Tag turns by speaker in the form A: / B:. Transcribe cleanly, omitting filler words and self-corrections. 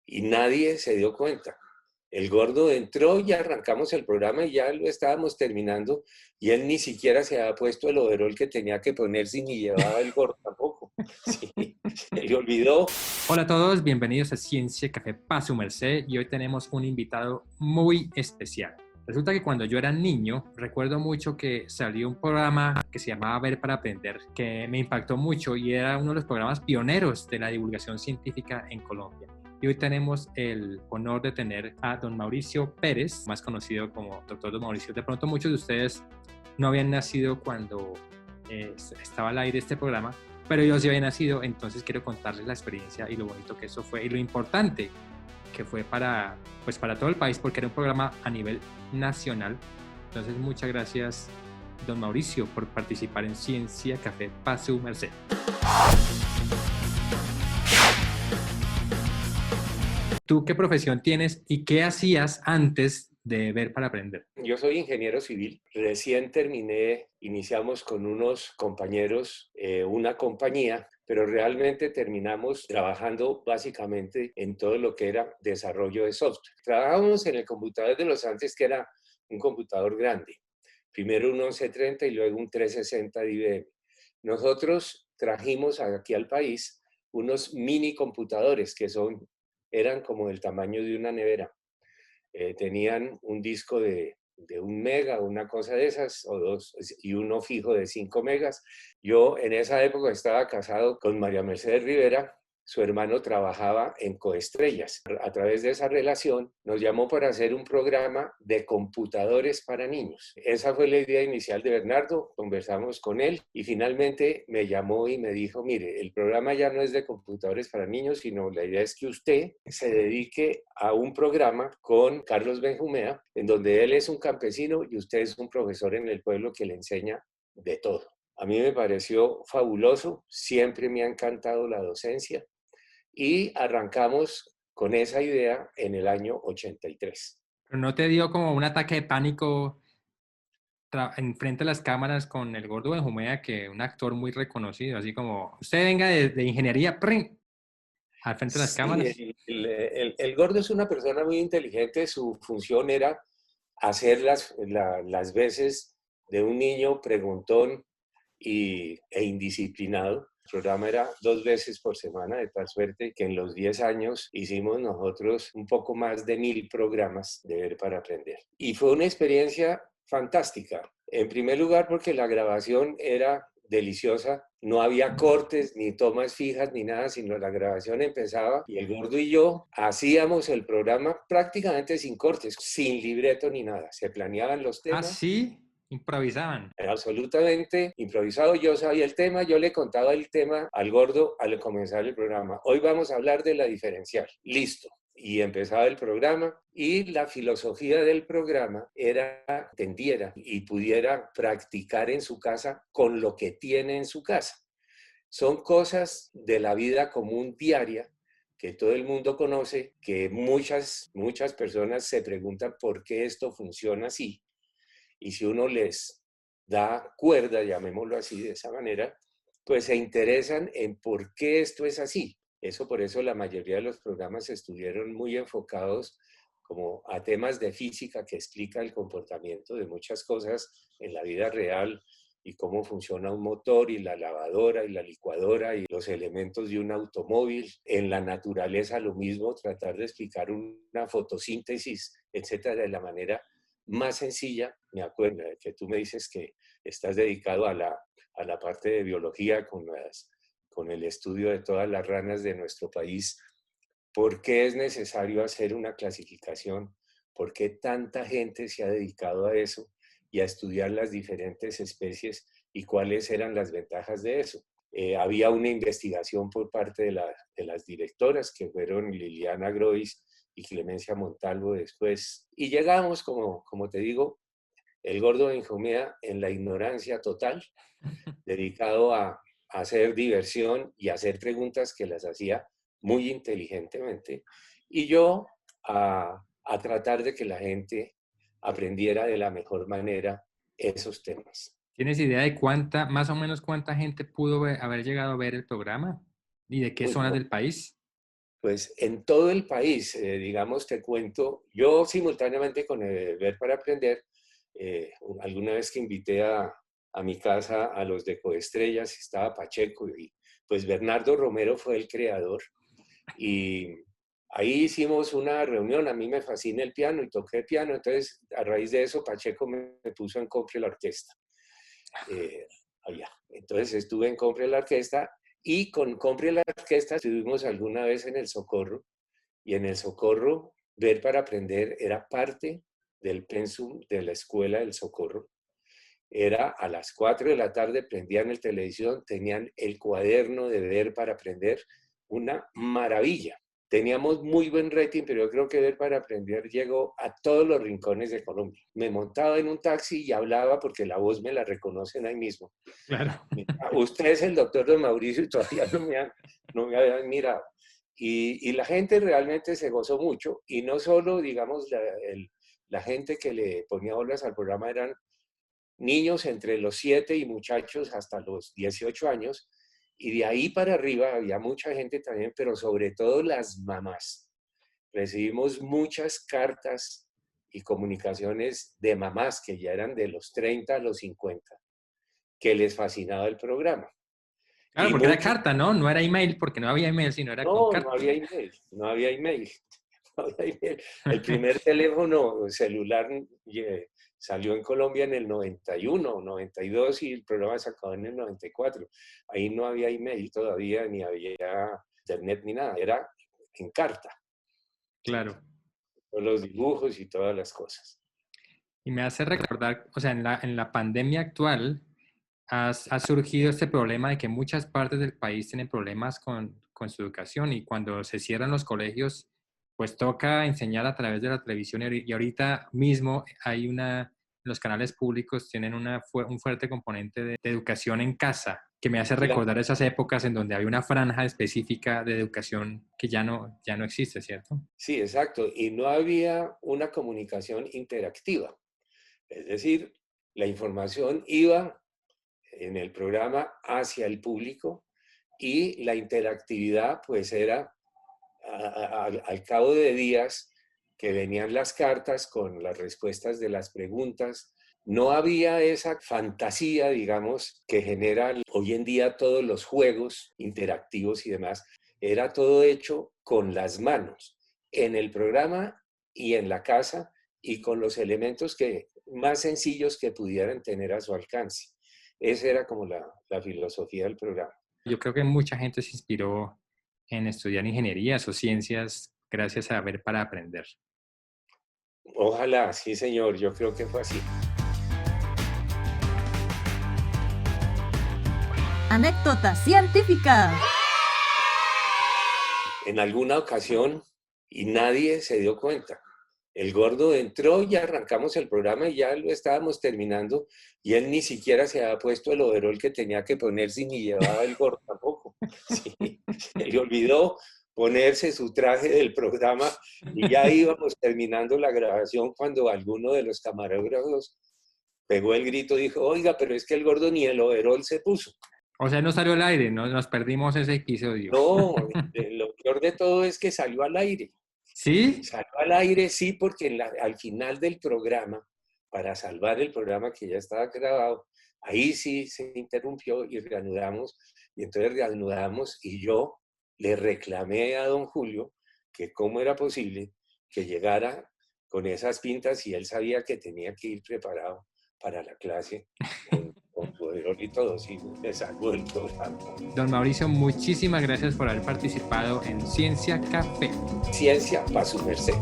A: y nadie se dio cuenta. El gordo entró y arrancamos el programa y ya lo estábamos terminando y él ni siquiera se había puesto el overol que tenía que ponerse ni llevaba el gordo tampoco. Sí, se le olvidó.
B: Hola a todos, bienvenidos a Ciencia Café Pa' Su Merced y hoy tenemos un invitado muy especial. Resulta que cuando yo era niño, recuerdo mucho que salió un programa que se llamaba Ver para Aprender, que me impactó mucho y era uno de los programas pioneros de la divulgación científica en Colombia. Y hoy tenemos el honor de tener a don Mauricio Pérez, más conocido como Doctor Don Mauricio. De pronto muchos de ustedes no habían nacido cuando estaba al aire este programa, pero yo sí había nacido, entonces quiero contarles la experiencia y lo bonito que eso fue y lo importante que fue para todo el país porque era un programa a nivel nacional. Entonces muchas gracias, don Mauricio, por participar en Ciencia Café Pa' Su Merced. ¿Tú qué profesión tienes y qué hacías antes de Ver para Aprender?
A: Yo soy ingeniero civil, recién terminé, iniciamos con unos compañeros una compañía, pero realmente terminamos trabajando básicamente en todo lo que era desarrollo de software. Trabajábamos en el computador de los antes, que era un computador grande, primero un 1130 y luego un 360 de IBM. Nosotros trajimos aquí al país unos mini computadores que eran como del tamaño de una nevera. Tenían un disco de 1 mega, una cosa de esas, o dos, y uno fijo de 5 megas. Yo en esa época estaba casado con María Mercedes Rivera. Su hermano trabajaba en Coestrellas. A través de esa relación nos llamó para hacer un programa de computadores para niños. Esa fue la idea inicial de Bernardo, conversamos con él y finalmente me llamó y me dijo, mire, el programa ya no es de computadores para niños, sino la idea es que usted se dedique a un programa con Carlos Benjumea, en donde él es un campesino y usted es un profesor en el pueblo que le enseña de todo. A mí me pareció fabuloso, siempre me ha encantado la docencia y arrancamos con esa idea en el año 83.
B: ¿Pero no te dio como un ataque de pánico enfrente a las cámaras con el gordo Benjumea, que un actor muy reconocido, así como, usted venga de ingeniería, ¡prim! Al frente de las
A: Sí,
B: cámaras?
A: el gordo es una persona muy inteligente, su función era hacer las veces de un niño preguntón e indisciplinado. El programa era 2 veces por semana, de tal suerte que en los 10 años hicimos nosotros un poco más de 1000 programas de Ver para Aprender. Y fue una experiencia fantástica. En primer lugar, porque la grabación era deliciosa. No había cortes, ni tomas fijas, ni nada, sino la grabación empezaba y el gordo y yo hacíamos el programa prácticamente sin cortes, sin libreto ni nada. Se planeaban los
B: Ah,
A: temas.
B: sí, improvisaban.
A: Era absolutamente improvisado. Yo sabía el tema, yo le contaba el tema al gordo al comenzar el programa. Hoy vamos a hablar de la diferencial. Listo. Y empezaba el programa y la filosofía del programa era que entendiera y pudiera practicar en su casa con lo que tiene en su casa. Son cosas de la vida común diaria que todo el mundo conoce, que muchas personas se preguntan por qué esto funciona así. Y si uno les da cuerda, llamémoslo así de esa manera, pues se interesan en por qué esto es así. Por eso la mayoría de los programas estuvieron muy enfocados como a temas de física que explica el comportamiento de muchas cosas en la vida real y cómo funciona un motor y la lavadora y la licuadora y los elementos de un automóvil. En la naturaleza lo mismo, tratar de explicar una fotosíntesis, etcétera, de la manera más sencilla. Me acuerdo que tú me dices que estás dedicado a la parte de biología con el estudio de todas las ranas de nuestro país. ¿Por qué es necesario hacer una clasificación? ¿Por qué tanta gente se ha dedicado a eso y a estudiar las diferentes especies y cuáles eran las ventajas de eso? Había una investigación por parte de las directoras que fueron Liliana Grois y Clemencia Montalvo después. Y llegamos, como te digo, el gordo Benjumea en la ignorancia total, dedicado a hacer diversión y a hacer preguntas que las hacía muy inteligentemente. Y yo a tratar de que la gente aprendiera de la mejor manera esos temas.
B: ¿Tienes idea de más o menos cuánta gente pudo haber llegado a ver el programa? ¿Y de qué
A: Uy,
B: zonas
A: no,
B: del país?
A: Pues en todo el país, digamos, te cuento, yo simultáneamente con el Ver para Aprender, alguna vez que invité a mi casa a los de Coestrellas, estaba Pacheco y pues Bernardo Romero fue el creador y ahí hicimos una reunión, a mí me fascina el piano y toqué piano, entonces a raíz de eso Pacheco me puso en Compre la orquesta. Allá. Entonces estuve en Compre la orquesta y con Compre la orquesta estuvimos alguna vez en el Socorro y en el Socorro Ver para Aprender era parte del pensum de la escuela del Socorro. Era a las 4 de la tarde, prendían el televisión, tenían el cuaderno de Ver para Aprender, una maravilla. Teníamos muy buen rating, pero yo creo que Ver para Aprender llegó a todos los rincones de Colombia. Me montaba en un taxi y hablaba porque la voz me la reconocen ahí mismo.
B: Claro.
A: Usted es el doctor Don Mauricio y todavía no me habían mirado. Y la gente realmente se gozó mucho y no solo, digamos, la gente que le ponía bolas al programa eran niños entre los 7 y muchachos hasta los 18 años, y de ahí para arriba había mucha gente también, pero sobre todo las mamás. Recibimos muchas cartas y comunicaciones de mamás que ya eran de los 30 a los 50, que les fascinaba el programa.
B: Claro,
A: Y
B: porque era carta, ¿no? No era email, porque no había email, sino era con carta.
A: No había email, no había email. No había email. El primer teléfono celular salió en Colombia en el 91, 92 y el programa se acabó en el 94. Ahí no había email todavía, ni había internet ni nada, era en carta.
B: Claro.
A: Con los dibujos y todas las cosas.
B: Y me hace recordar, o sea, en la pandemia actual ha surgido este problema de que muchas partes del país tienen problemas con su educación y cuando se cierran los colegios, pues toca enseñar a través de la televisión y ahorita mismo hay los canales públicos tienen un fuerte componente de educación en casa que me hace recordar esas épocas en donde había una franja específica de educación que ya no existe, ¿cierto?
A: Sí, exacto. Y no había una comunicación interactiva. Es decir, la información iba en el programa hacia el público y la interactividad pues era al cabo de días que venían las cartas con las respuestas de las preguntas. No había esa fantasía, digamos, que generan hoy en día todos los juegos interactivos y demás. Era todo hecho con las manos, en el programa y en la casa y con los elementos más sencillos que pudieran tener a su alcance. Esa era como la filosofía del programa.
B: Yo creo que mucha gente se inspiró en estudiar ingenierías o ciencias gracias a Ver para Aprender.
A: Ojalá, sí señor, yo creo que fue así.
C: Anécdota científica.
A: En alguna ocasión, y nadie se dio cuenta, el gordo entró y arrancamos el programa y ya lo estábamos terminando y él ni siquiera se había puesto el overol que tenía que ponerse ni llevaba el gordo tampoco. Sí, se le olvidó ponerse su traje del programa y ya íbamos terminando la grabación cuando alguno de los camarógrafos pegó el grito y dijo, oiga, pero es que el gordo ni el overol se puso.
B: O sea, no salió al aire, ¿no? Nos perdimos ese episodio.
A: No, lo peor de todo es que salió al aire.
B: ¿Sí?
A: Salió al aire, sí, porque al final del programa, para salvar el programa que ya estaba grabado, ahí sí se interrumpió y reanudamos. Y entonces reanudamos y yo le reclamé a don Julio que cómo era posible que llegara con esas pintas y él sabía que tenía que ir preparado para la clase con su overol y todo, sí, me salvó el programa.
B: Don Mauricio, muchísimas gracias por haber participado en Ciencia Café.
A: Ciencia para su merced.